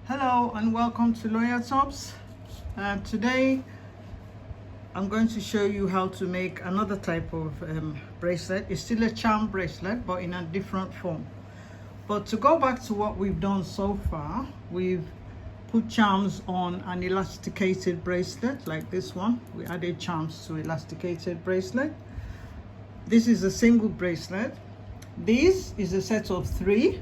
Hello and welcome to Lawyer Tops. Today I'm going to show you how to make another type of bracelet. It's still a charm bracelet but in a different form. But to go back to what we've done so far, we've put charms on an elasticated bracelet like this one. We added charms to elasticated bracelet. This is a single bracelet. This is a set of 3.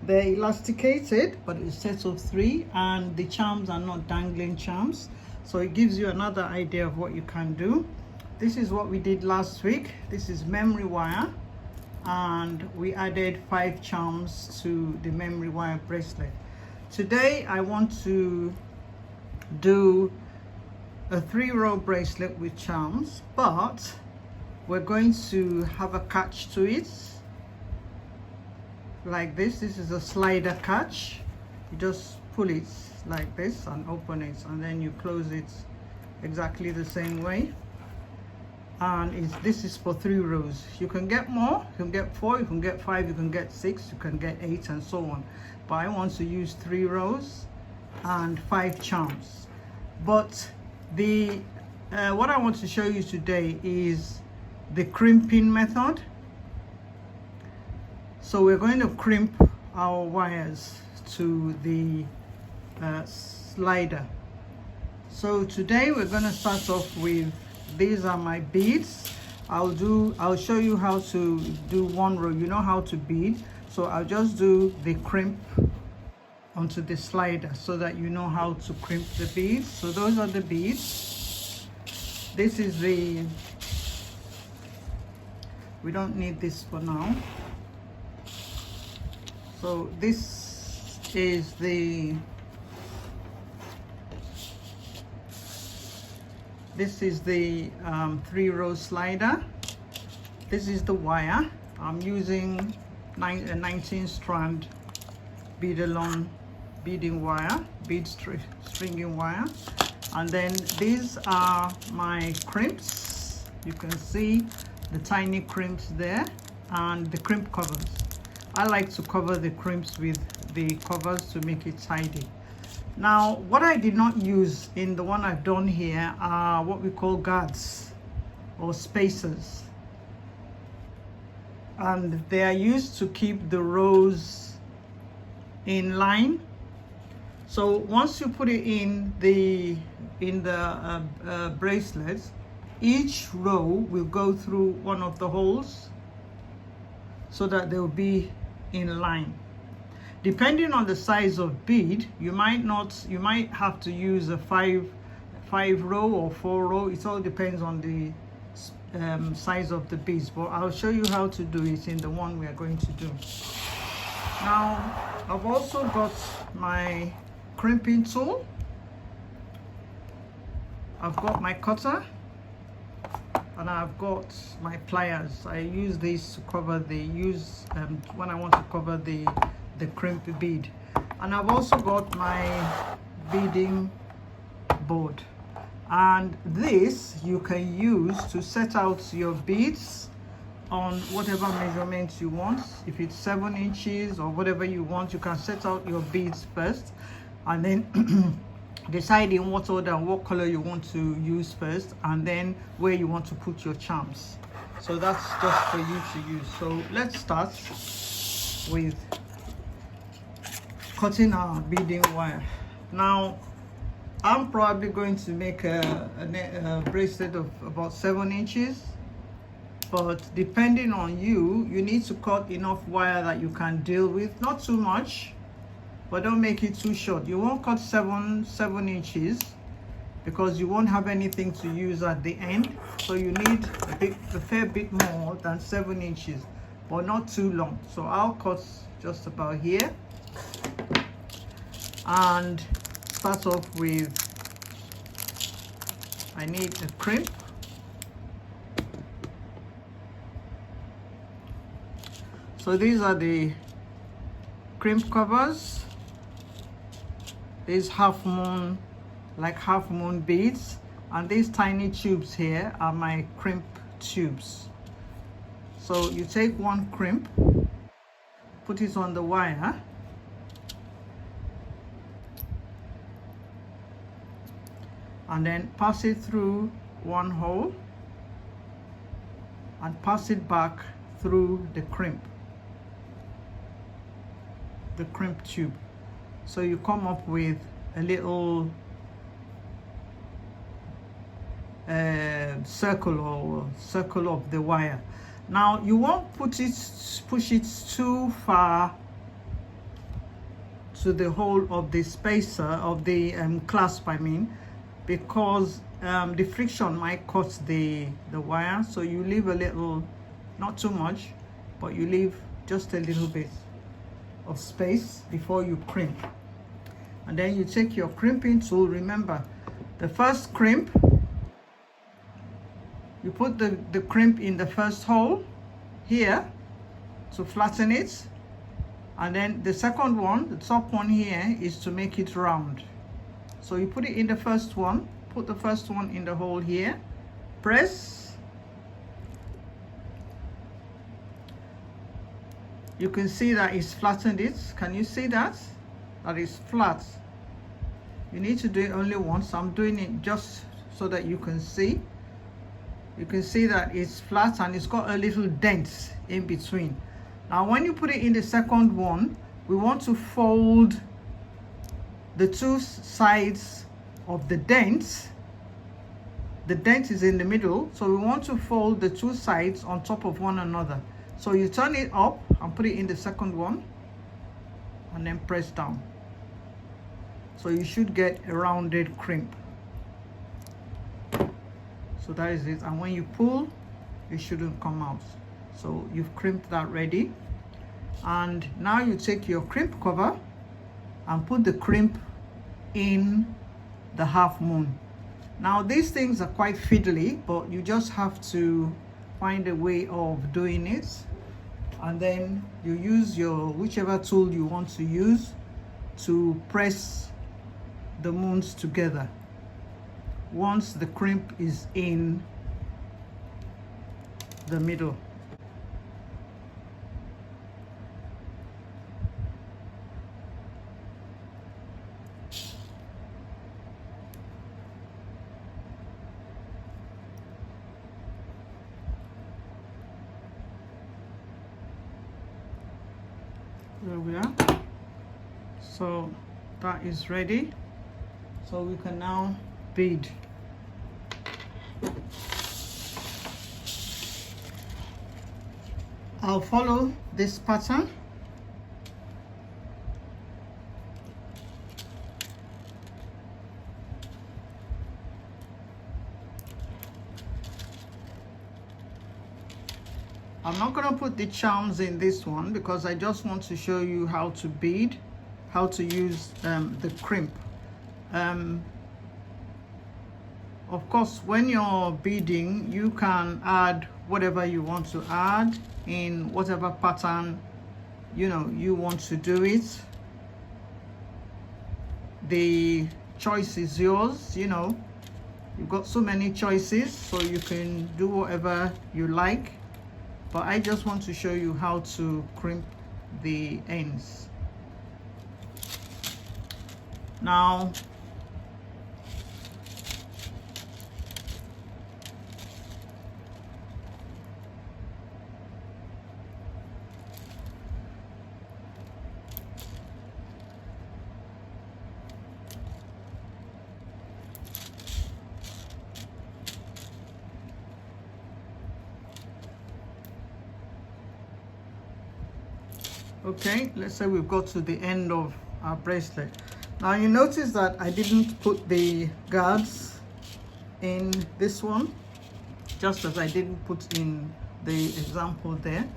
They're elasticated, but it's a set of 3, and the charms are not dangling charms, so it gives you another idea of what you can do. This is what we did last week. This is memory wire, and we added 5 charms to the memory wire bracelet. Today I want to do a 3-row bracelet with charms, but we're going to have a catch to it like this. This is a slider catch. You just pull it like this and open it, and then you close it exactly the same way. And this is for 3 rows. You can get more, you can get 4, you can get 5, you can get 6, you can get 8, and so on. But I want to use 3 rows and 5 charms. But the what I want to show you today is the crimping method. So we're going to crimp our wires to the slider. So today we're going to start off with, these are my beads. I'll show you how to do 1 row. You know how to bead, so I'll just do the crimp onto the slider so that you know how to crimp the beads. So those are the beads. This is the, we don't need this for now. So this is the, 3-row slider. This is the wire. I'm using a 19-strand bead-along beading wire, stringing wire. And then these are my crimps. You can see the tiny crimps there, and the crimp covers. I like to cover the crimps with the covers to make it tidy. Now, what I did not use in the one I've done here are what we call guards or spacers. And they are used to keep the rows in line. So once you put it in the bracelet, each row will go through one of the holes so that they'll be in line. Depending on the size of bead, you might have to use a 5-row or 4-row. It all depends on the size of the beads, but I'll show you how to do it in the one we are going to do. Now, I've also got my crimping tool. I've got my cutter, and I've got my pliers. I use these to cover when I want to cover the crimp bead. And I've also got my beading board. And this you can use to set out your beads on whatever measurements you want. If it's 7 inches or whatever you want, you can set out your beads first, and then decide in what order and what color you want to use first, and then where you want to put your charms. So that's just for you to use. So let's start with cutting our beading wire. Now, I'm probably going to make a bracelet of about 7 inches, but depending on you, you need to cut enough wire that you can deal with, not too much, but don't make it too short. You won't cut 7 inches because you won't have anything to use at the end. So you need a fair bit more than 7 inches, but not too long. So I'll cut just about here and start off with, I need a crimp. So these are the crimp covers. These half moon beads, and these tiny tubes here are my crimp tubes. So you take 1 crimp, put it on the wire, and then pass it through one hole and pass it back through the crimp tube. So you come up with a little circle of the wire. Now you won't push it too far to the hole of the spacer of the clasp, I mean, because the friction might cut the wire. So you leave a little, not too much, but you leave just a little bit of space before you crimp. And then you take your crimping tool. Remember, the first crimp, you put the crimp in the first hole here to flatten it, and then the second one, the top one here, is to make it round. So you put it in the first one, put the first one in the hole here, press. You can see that it's flattened it. Can you see that? That is flat. You need to do it only once. I'm doing it just so that you can see. You can see that it's flat and it's got a little dent in between. Now when you put it in the second one, we want to fold the two sides of the dent. The dent is in the middle, so we want to fold the two sides on top of one another. So you turn it up and put it in the second one and then press down. So you should get a rounded crimp. So that is it, and when you pull, it shouldn't come out. So you've crimped that ready. And now you take your crimp cover and put the crimp in the half moon. Now these things are quite fiddly, but you just have to find a way of doing it. And then you use your whichever tool you want to use to press the moons together. Once the crimp is in the middle. There we are. So that is ready. So we can now bead. I'll follow this pattern. I'm not going to put the charms in this one because I just want to show you how to bead, how to use the crimp. Of course, when you're beading, you can add whatever you want to add in whatever pattern you want to do it. The choice is yours. You've got so many choices, so you can do whatever you like, but I just want to show you how to crimp the ends. Now okay, let's say we've got to the end of our bracelet. Now you notice that I didn't put the guards in this one, just as I didn't put in the example there.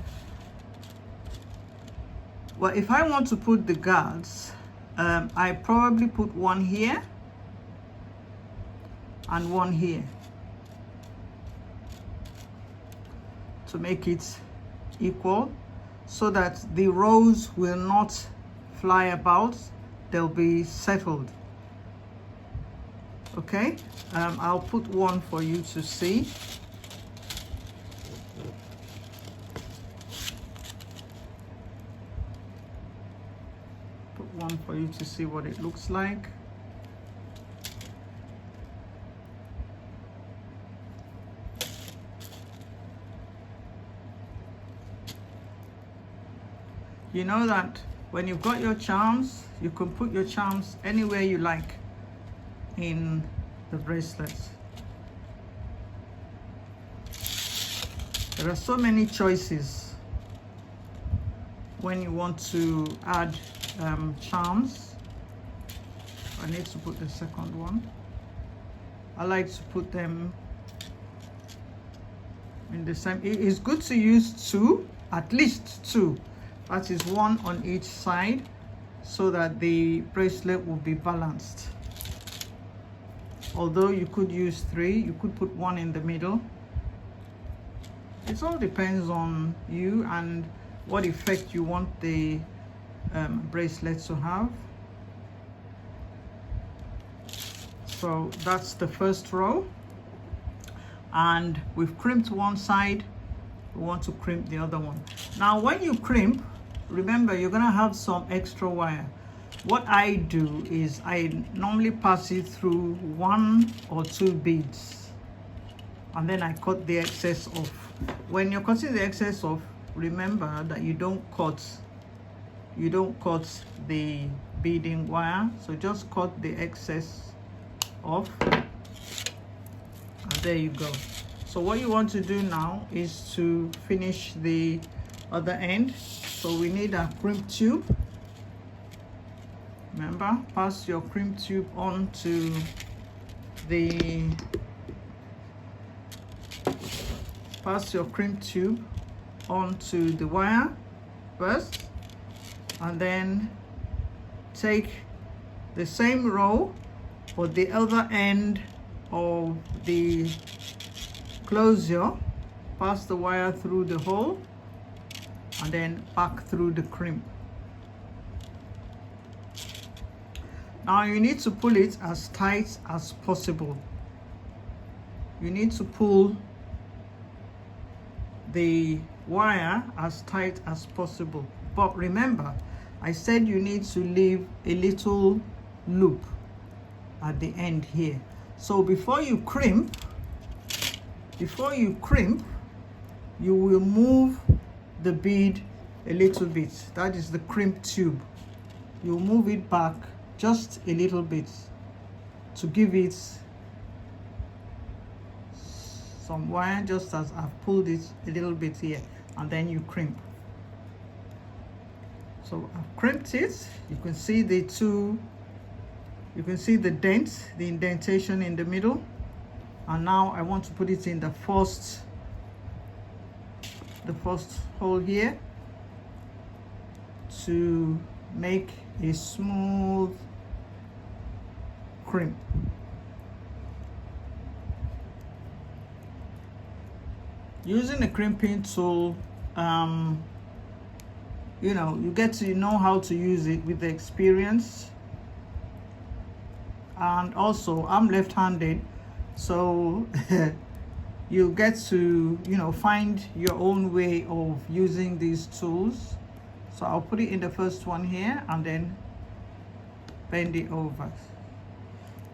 Well, if I want to put the guards, I probably put one here and one here to make it equal, so that the rows will not fly about, they'll be settled. Okay, I'll put one for you to see. Put one for you to see what it looks like. you know that when you've got your charms, you can put your charms anywhere you like in the bracelets. There are so many choices when you want to add charms. I need to put the second one. I like to put them in the same. It is good to use two, at least two. That is one on each side, so that the bracelet will be balanced. Although you could use three, you could put one in the middle. It all depends on you and what effect you want the bracelet to have. So that's the first row, and we've crimped one side. We want to crimp the other one. Now when you crimp, remember you're gonna have some extra wire. What I do is I normally pass it through 1 or 2 beads, and then I cut the excess off. When you're cutting the excess off, remember that you don't cut the beading wire, so just cut the excess off, and there you go. So what you want to do now is to finish the other end. So we need a crimp tube. Remember, pass your crimp tube onto the wire first, and then take the same row for the other end of the closure, pass the wire through the hole, and then back through the crimp. Now you need to pull it as tight as possible. You need to pull the wire as tight as possible. But remember, I said you need to leave a little loop at the end here. So before you crimp, you will move the bead a little bit. That is the crimp tube. You'll move it back just a little bit to give it some wire, just as I've pulled it a little bit here, and then you crimp. So I've crimped it. You can see the dent, the indentation in the middle. And now I want to put it in the first hole here to make a smooth crimp. Using a crimping tool, you know, you get to know how to use it with the experience. And also I'm left-handed, so you get to, you know, find your own way of using these tools. So I'll put it in the first one here and then bend it over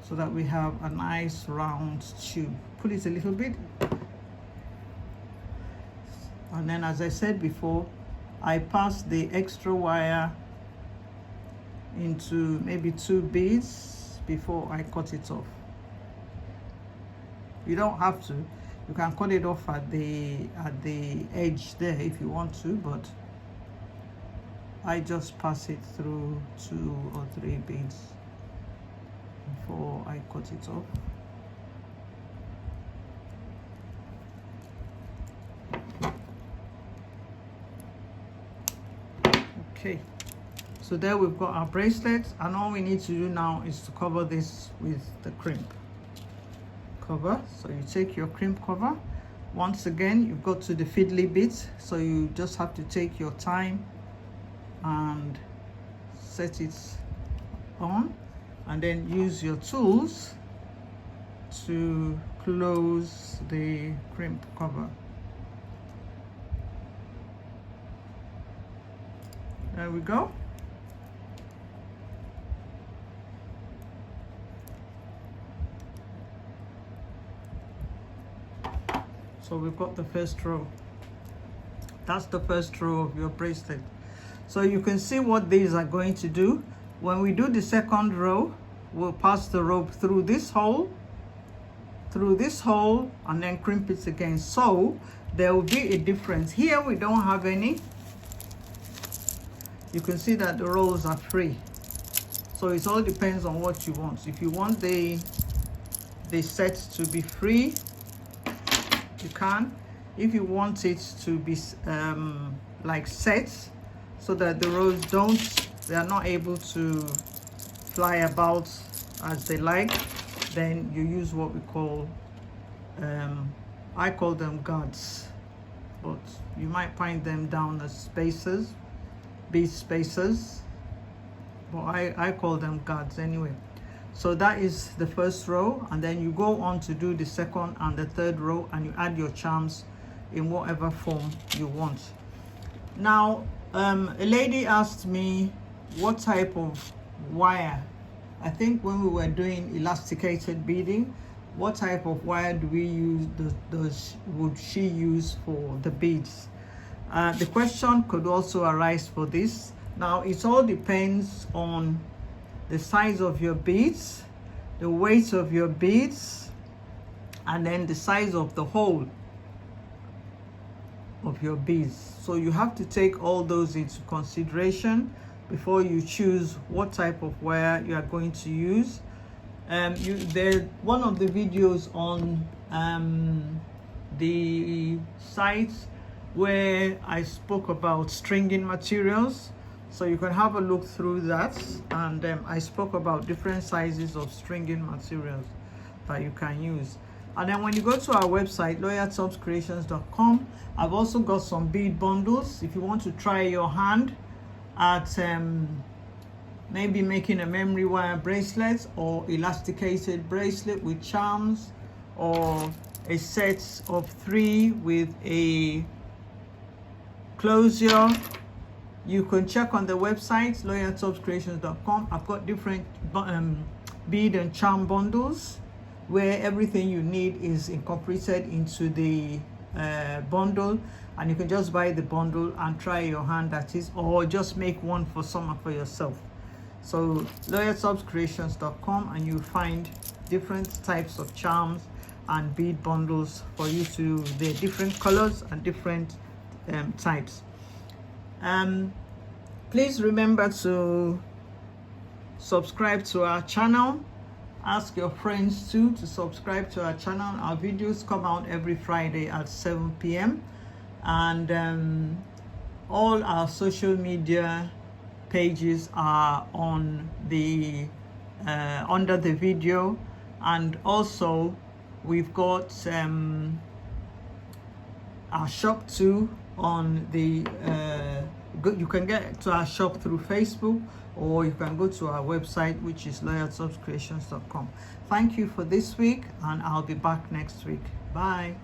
so that we have a nice round tube. Pull it a little bit, and then, as I said before, I pass the extra wire into maybe 2 beads before I cut it off. You don't have to. You can cut it off at the edge there if you want to, but I just pass it through 2 or 3 beads before I cut it off. Okay, so there we've got our bracelet, and all we need to do now is to cover this with the crimp cover. So you take your crimp cover. Once again, you've got to the fiddly bit, so you just have to take your time and set it on, and then use your tools to close the crimp cover. There we go. So we've got the first row. That's the first row of your bracelet. So you can see what these are going to do. When we do the second row, we'll pass the rope through this hole, and then crimp it again. So there will be a difference. Here we don't have any. You can see that the rows are free. So it all depends on what you want. If you want the set to be free, you can. If you want it to be like set, so that the rows they are not able to fly about as they like, then you use what we call, I call them guards, but you might find them down as spacers, bead spacers, but I call them guards anyway. So that is the first row, and then you go on to do the second and the third row, and you add your charms in whatever form you want. Now, a lady asked me what type of wire. I think when we were doing elasticated beading, what type of wire do we use, would she use for the beads? The question could also arise for this. Now, it all depends on the size of your beads, the weight of your beads, and then the size of the hole of your beads. So you have to take all those into consideration before you choose what type of wire you are going to use. There's one of the videos on the site where I spoke about stringing materials, so you can have a look through that, and I spoke about different sizes of stringing materials that you can use. And then when you go to our website, loyaltopscreations.com, I've also got some bead bundles if you want to try your hand at maybe making a memory wire bracelet or elasticated bracelet with charms, or a set of 3 with a closure. You can check on the website loyaltopscreations.com. I've got different bead and charm bundles where everything you need is incorporated into the bundle, and you can just buy the bundle and try your hand at it, or just make one for summer for yourself. So loyaltopscreations.com, and you'll find different types of charms and bead bundles for you to, they're different colors and different types. Please remember to subscribe to our channel. Ask your friends too to subscribe to our channel. Our videos come out every Friday at 7 p.m. and all our social media pages are on the under the video, and also we've got our shop too on the you can get to our shop through Facebook, or you can go to our website, which is loyaltopscreations.com. Thank you for this week, and I'll be back next week. Bye.